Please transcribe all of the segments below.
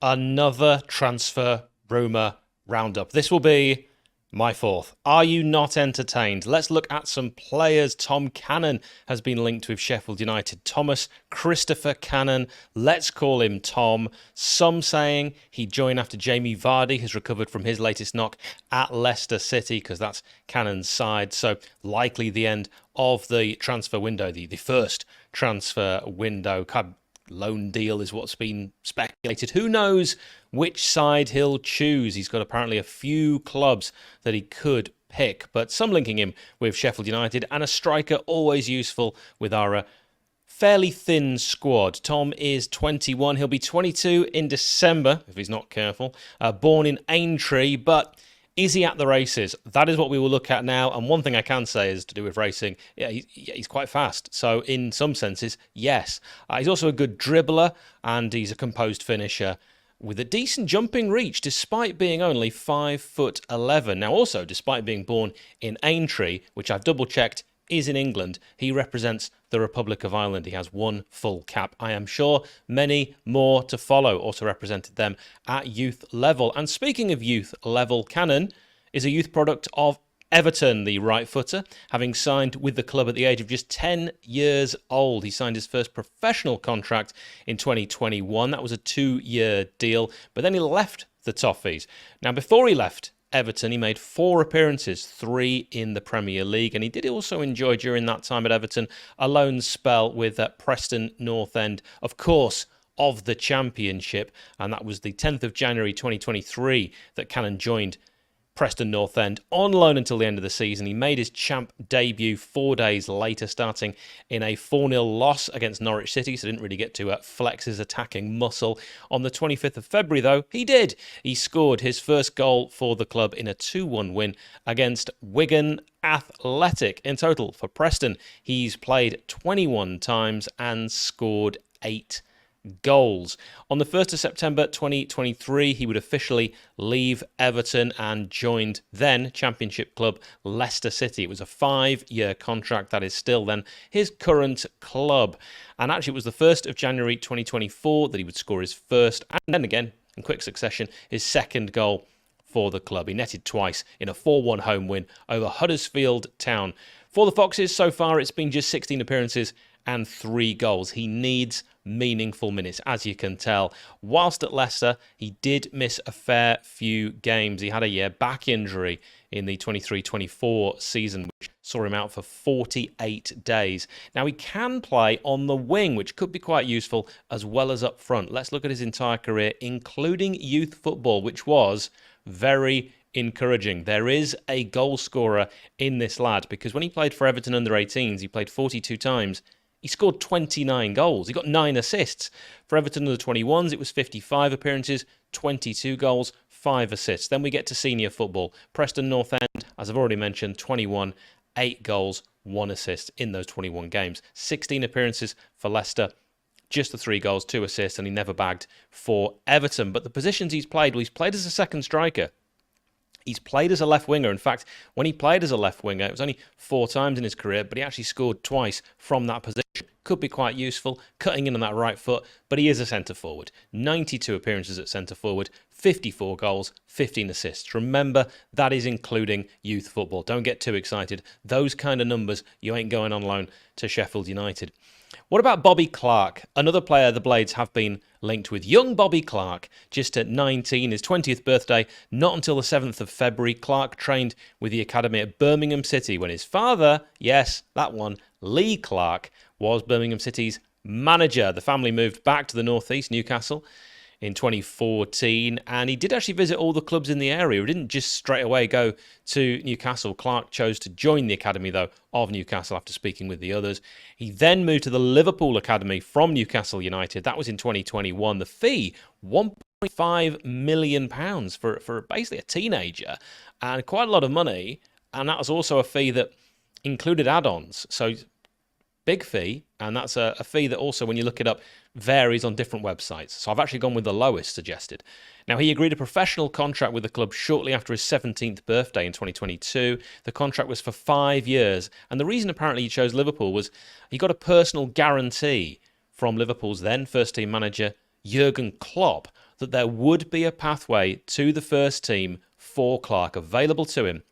Another transfer rumour roundup. This will be my fourth. Are you not entertained? Let's look at some players. Tom Cannon has been linked with Sheffield United. Thomas Christopher Cannon, let's call him Tom. Some saying he'd join after Jamie Vardy has recovered from his latest knock at Leicester City, because that's Cannon's side. So likely the end of the transfer window, the first transfer window. Loan deal is what's been speculated. Who knows which side he'll choose? He's got apparently a few clubs that he could pick, but some linking him with Sheffield United, and a striker always useful with our fairly thin squad. Tom is 21. He'll be 22 in December, if he's not careful. Born in Aintree, but is he at the races? That is what we will look at now. And one thing I can say is to do with racing, he's quite fast. So in some senses, yes. He's also a good dribbler, and he's a composed finisher with a decent jumping reach, despite being only 5'11". Now also, despite being born in Aintree, which I've double-checked is in England, he represents the Republic of Ireland. He has one full cap. I am sure many more to follow also represented them at youth level. And speaking of youth level, Cannon is a youth product of Everton, the right footer, having signed with the club at the age of just 10 years old. He signed his first professional contract in 2021. That was a 2-year deal, but then he left the Toffees. Now, before he left Everton, he made 4 appearances, 3 in the Premier League, and he did also enjoy during that time at Everton a loan spell with Preston North End, of course, of the Championship, and that was the 10th of January 2023 that Cannon joined Preston North End on loan until the end of the season. He made his champ debut 4 days later, starting in a 4-0 loss against Norwich City, so didn't really get to flex his attacking muscle. On the 25th of February, though, he did. He scored his first goal for the club in a 2-1 win against Wigan Athletic. In total, for Preston, he's played 21 times and scored 8 goals. On the 1st of September 2023, he would officially leave Everton and joined then Championship club Leicester City. It was a 5-year contract. That is still then his current club. And actually, it was the 1st of January 2024 that he would score his first, and then again, in quick succession, his second goal for the club. He netted twice in a 4-1 home win over Huddersfield Town. For the Foxes, so far, it's been just 16 appearances and 3 goals. He needs meaningful minutes, as you can tell. Whilst at Leicester, he did miss a fair few games. He had a back injury in the 23-24 season, which saw him out for 48 days. Now, he can play on the wing, which could be quite useful, as well as up front. Let's look at his entire career, including youth football, which was very encouraging. There is a goal scorer in this lad, because when he played for Everton under-18s, he played 42 times. He scored 29 goals. He got 9 assists. For Everton under-21s, it was 55 appearances, 22 goals, 5 assists. Then we get to senior football. Preston North End, as I've already mentioned, 21, 8 goals, 1 assist in those 21 games. 16 appearances for Leicester, just the 3 goals, 2 assists, and he never bagged for Everton. But the positions he's played, well, he's played as a second striker. He's played as a left winger. In fact, when he played as a left winger, it was only 4 times in his career, but he actually scored twice from that position. Could be quite useful, cutting in on that right foot, but he is a centre forward. 92 appearances at centre forward, 54 goals, 15 assists. Remember, that is including youth football. Don't get too excited. Those kind of numbers, you ain't going on loan to Sheffield United. What about Bobby Clark? Another player the Blades have been linked with. Young Bobby Clark, just at 19, his 20th birthday, not until the 7th of February. Clark trained with the academy at Birmingham City when his father, yes, that one, Lee Clark, was Birmingham City's manager. The family moved back to the northeast, Newcastle, in 2014, and he did actually visit all the clubs in the area. He didn't just straight away go to Newcastle. Clark chose to join the academy, though, of Newcastle after speaking with the others. He then moved to the Liverpool academy from Newcastle United. That was in 2021. The fee, £1.5 million for basically a teenager, and quite a lot of money. And that was also a fee that included add-ons. So big fee, and that's a fee that also, when you look it up, varies on different websites. So I've actually gone with the lowest suggested. Now, he agreed a professional contract with the club shortly after his 17th birthday in 2022. The contract was for 5 years, and the reason apparently he chose Liverpool was he got a personal guarantee from Liverpool's then first-team manager, Jurgen Klopp, that there would be a pathway to the first team for Clark available to him.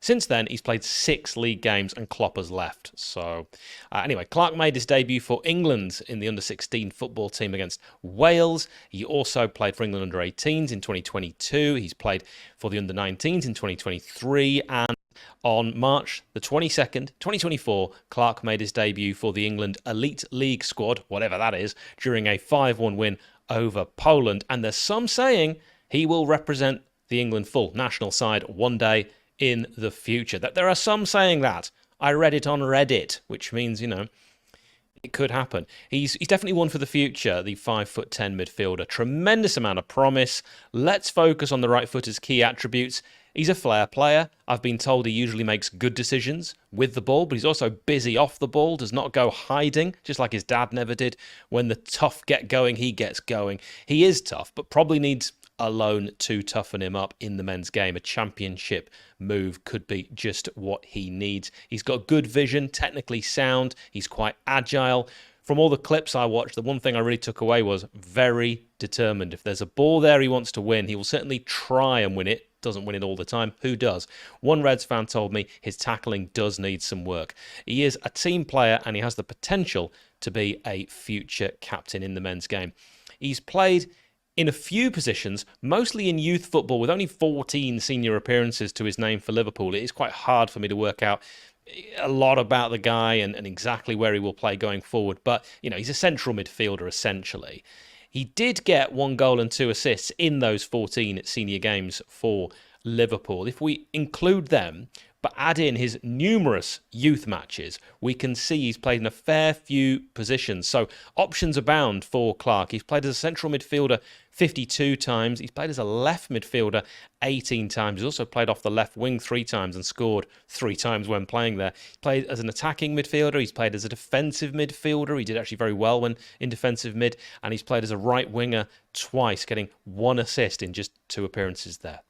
Since then, he's played 6 league games and Klopp has left. So, anyway, Clark made his debut for England in the under-16 football team against Wales. He also played for England under-18s in 2022. He's played for the under-19s in 2023. And on March the 22nd, 2024, Clark made his debut for the England Elite League squad, whatever that is, during a 5-1 win over Poland. And there's some saying he will represent the England full national side one day in the future. That there are some saying that. I read it on Reddit, which means, it could happen. He's definitely one for the future, the 5'10" midfielder. Tremendous amount of promise. Let's focus on the right footer's key attributes. He's a flair player. I've been told he usually makes good decisions with the ball, but he's also busy off the ball, does not go hiding, just like his dad never did. When the tough get going, he gets going. He is tough, but probably needs a loan to toughen him up in the men's game. A championship move could be just what he needs. He's got good vision, technically sound. He's quite agile. From all the clips I watched, the one thing I really took away was very determined. If there's a ball there he wants to win, he will certainly try and win it. Doesn't win it all the time. Who does? One Reds fan told me his tackling does need some work. He is a team player and he has the potential to be a future captain in the men's game. He's played in a few positions, mostly in youth football, with only 14 senior appearances to his name for Liverpool. It is quite hard for me to work out a lot about the guy and exactly where he will play going forward. But, he's a central midfielder, essentially. He did get 1 goal and 2 assists in those 14 senior games for Liverpool. If we include them, but add in his numerous youth matches, we can see he's played in a fair few positions. So options abound for Clark. He's played as a central midfielder 52 times. He's played as a left midfielder 18 times. He's also played off the left wing 3 times and scored 3 times when playing there. He's played as an attacking midfielder. He's played as a defensive midfielder. He did actually very well when in defensive mid. And he's played as a right winger twice, getting 1 assist in just 2 appearances there.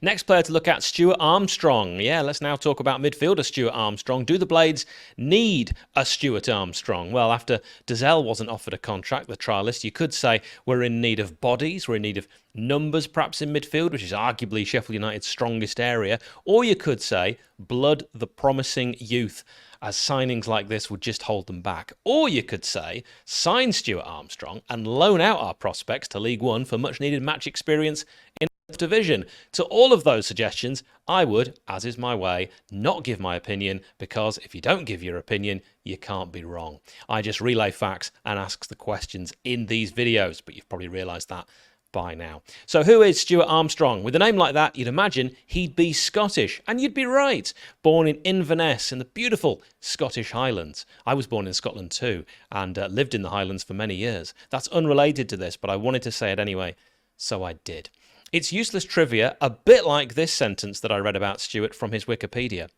Next player to look at, Stuart Armstrong. Yeah, let's now talk about midfielder Stuart Armstrong. Do the Blades need a Stuart Armstrong? Well, after 𝗍𝗏 wasn't offered a contract, the trialist, you could say we're in need of bodies, we're in need of numbers perhaps in midfield, which is arguably Sheffield United's strongest area. Or you could say blood the promising youth, as signings like this would just hold them back. Or you could say sign Stuart Armstrong and loan out our prospects to League One for much needed match experience in division. To all of those suggestions, I would, as is my way, not give my opinion, because if you don't give your opinion, you can't be wrong. I just relay facts and ask the questions in these videos, but you've probably realised that by now. So who is Stuart Armstrong? With a name like that, you'd imagine he'd be Scottish, and you'd be right. Born in Inverness in the beautiful Scottish Highlands. I was born in Scotland too, and lived in the Highlands for many years. That's unrelated to this, but I wanted to say it anyway, so I did. It's useless trivia, a bit like this sentence that I read about Stuart from his Wikipedia.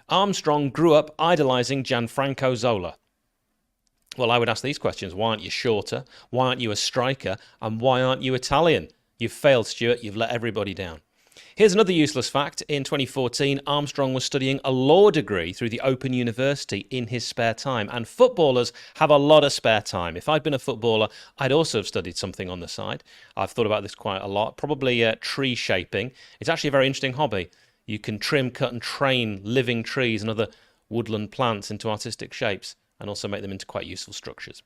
Armstrong grew up idolising Gianfranco Zola. Well, I would ask these questions. Why aren't you shorter? Why aren't you a striker? And why aren't you Italian? You've failed, Stuart. You've let everybody down. Here's another useless fact. In 2014, Armstrong was studying a law degree through the Open University in his spare time. And footballers have a lot of spare time. If I'd been a footballer, I'd also have studied something on the side. I've thought about this quite a lot. Probably tree shaping. It's actually a very interesting hobby. You can trim, cut and train living trees and other woodland plants into artistic shapes and also make them into quite useful structures.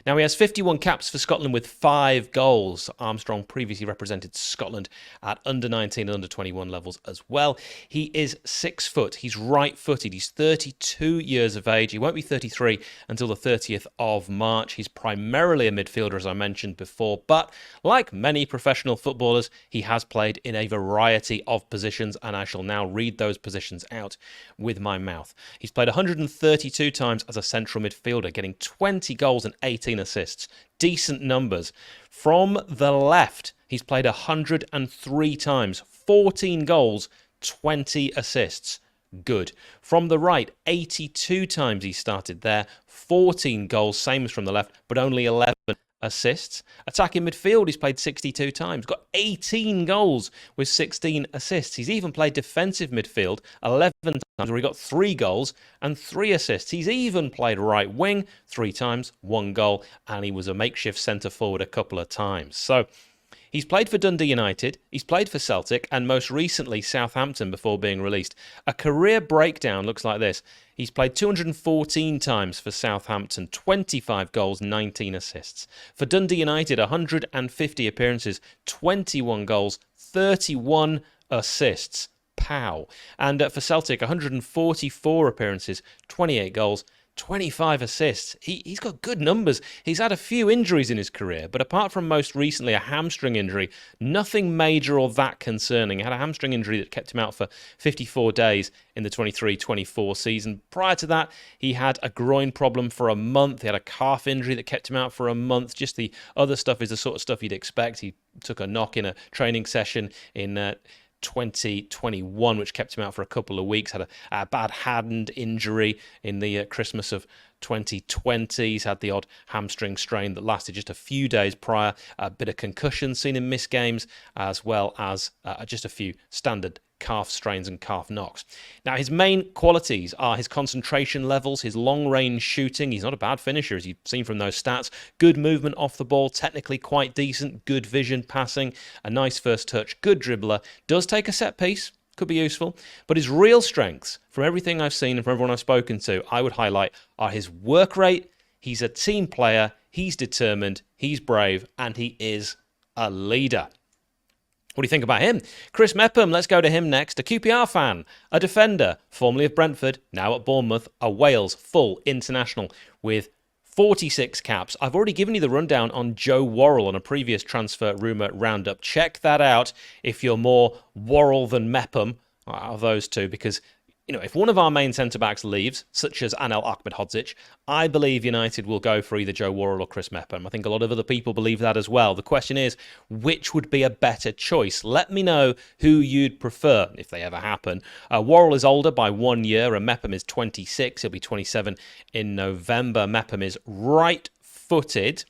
Now, he has 51 caps for Scotland with 5 goals. Armstrong previously represented Scotland at under-19 and under-21 levels as well. He is 6 foot. He's right-footed. He's 32 years of age. He won't be 33 until the 30th of March. He's primarily a midfielder, as I mentioned before, but like many professional footballers, he has played in a variety of positions, and I shall now read those positions out with my mouth. He's played 132 times as a central midfielder, getting 20 goals and 18 assists. Decent numbers. From the left, he's played 103 times, 14 goals, 20 assists. Good. From the right, 82 times he started there, 14 goals, same as from the left, but only 11 assists. Attacking midfield, he's played 62 times, got 18 goals with 16 assists. He's even played defensive midfield 11 times where he got 3 goals and 3 assists. He's even played right wing 3 times, 1 goal, and he was a makeshift centre forward a couple of times. So he's played for Dundee United, he's played for Celtic, and most recently Southampton before being released. A career breakdown looks like this. He's played 214 times for Southampton, 25 goals, 19 assists. For Dundee United, 150 appearances, 21 goals, 31 assists. Pow. And for Celtic, 144 appearances, 28 goals, 25 assists. He's got good numbers. He's had a few injuries in his career, but apart from most recently a hamstring injury, nothing major or that concerning. He had a hamstring injury that kept him out for 54 days in the 23-24 season. Prior to that, he had a groin problem for a month. He had a calf injury that kept him out for a month. Just the other stuff is the sort of stuff you'd expect. He took a knock in a training session in 2021, which kept him out for a couple of weeks. Had a bad hand injury in the Christmas of 2020. He's had the odd hamstring strain that lasted just a few days prior. A bit of concussion seen in missed games, as well as just a few standard calf strains and calf knocks. Now, his main qualities are his concentration levels, his long-range shooting. He's not a bad finisher, as you've seen from those stats. Good movement off the ball, technically quite decent. Good vision passing, a nice first touch, good dribbler. Does take a set piece, could be useful. But his real strengths, from everything I've seen and from everyone I've spoken to, I would highlight are his work rate. He's a team player, he's determined, he's brave, and he is a leader. What do you think about him? Chris Mepham, let's go to him next. A QPR fan, a defender, formerly of Brentford, now at Bournemouth, a Wales full international with 46 caps. I've already given you the rundown on Joe Worrall on a previous transfer rumour roundup. Check that out if you're more Worrall than Mepham of those two, because if one of our main centre-backs leaves, such as 𝗜ʰ𝗱𝗶𝗲-𝗏𝗂𝐿, I believe United will go for either Joe Worrall or Chris Mepham. I think a lot of other people believe that as well. The question is, which would be a better choice? Let me know who you'd prefer, if they ever happen. Worrall is older by 1 year, and Mepham is 26. He'll be 27 in November. Mepham is right-footed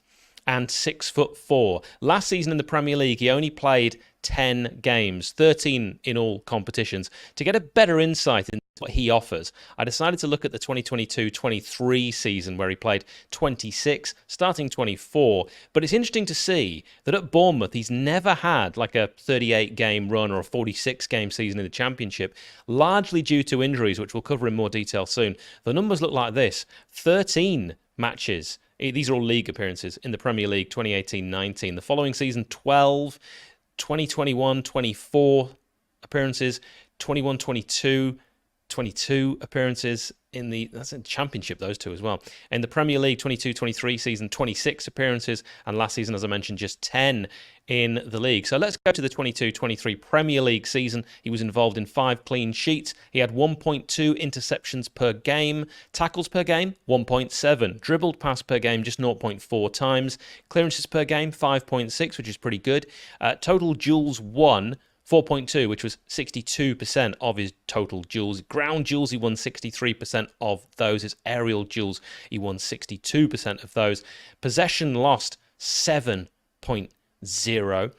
and 6'4". Last season in the Premier League, he only played 10 games, 13 in all competitions. To get a better insight into what he offers, I decided to look at the 2022-23 season where he played 26, starting 24. But it's interesting to see that at Bournemouth, he's never had like a 38-game run or a 46-game season in the Championship, largely due to injuries, which we'll cover in more detail soon. The numbers look like this: 13 matches. These are all league appearances in the Premier League 2018-19. The following season, 12, 2021-24 appearances, 21-22, 22 appearances in that's in Championship, those two as well. In the Premier League 22-23 season, 26 appearances, and last season, as I mentioned, just 10 in the league. So let's go to the 22-23 Premier League season. He was involved in 5 clean sheets. He had 1.2 interceptions per game, tackles per game 1.7, dribbled pass per game just 0.4 times, clearances per game 5.6, which is pretty good. Total duels won 4.2, which was 62% of his total duels. Ground duels, he won 63% of those. His aerial duels, he won 62% of those. Possession lost 7.0.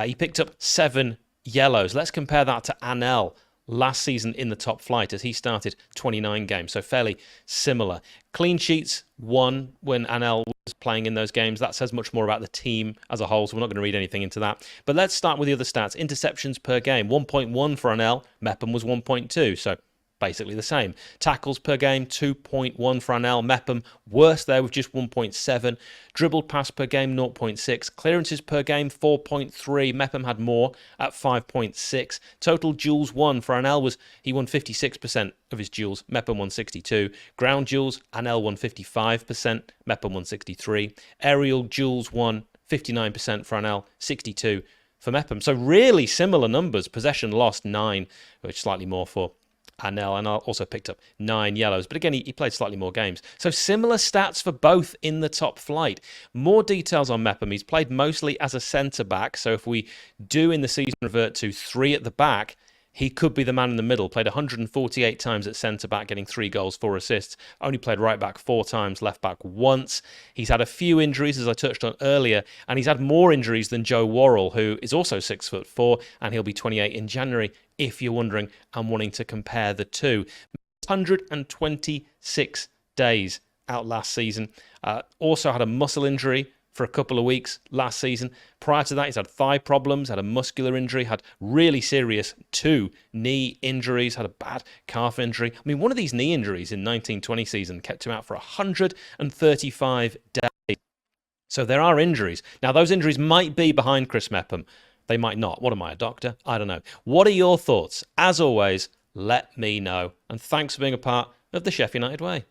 He picked up 7 yellows. Let's compare that to 𝗂𝗏 last season in the top flight as he started 29 games, so fairly similar. Clean sheets, 1 when 𝗂𝗏 was playing in those games. That says much more about the team as a whole, so we're not going to read anything into that. But let's start with the other stats. Interceptions per game, 1.1 for 𝗂𝗏. Mepham was 1.2, so basically the same. Tackles per game, 2.1 for 𝗂𝗏. Mepham worse there with just 1.7. Dribbled pass per game, 0.6. Clearances per game, 4.3. Mepham had more at 5.6. Total duels won for 𝗂𝗏 he won 56% of his duels. Mepham won 62. Ground duels, 𝗂𝗏 won 55%. Mepham won 63. Aerial duels won 59% for 𝗂𝗏, 62 for Mepham. So really similar numbers. Possession lost 9, which is slightly more for 𝗂𝗏, and also picked up 9 yellows. But again, he played slightly more games. So similar stats for both in the top flight. More details on Mepham. He's played mostly as a centre-back. So if we do in the season revert to 3 at the back, he could be the man in the middle. Played 148 times at centre-back, getting 3 goals, 4 assists. Only played right-back 4 times, left-back once. He's had a few injuries, as I touched on earlier, and he's had more injuries than Joe Worrell, who is also 6'4", and he'll be 28 in January, if you're wondering and wanting to compare the two. 126 days out last season. Also had a muscle injury for a couple of weeks last season. Prior to that, he's had thigh problems, had a muscular injury, had really serious 2 knee injuries, had a bad calf injury. I mean, one of these knee injuries in 1920 season kept him out for 135 days. So there are injuries. Now, those injuries might be behind 𝗚𝗏𝗡𝗏. They might not. What am I, a doctor? I don't know. What are your thoughts? As always, let me know. And thanks for being a part of the Sheff United Way.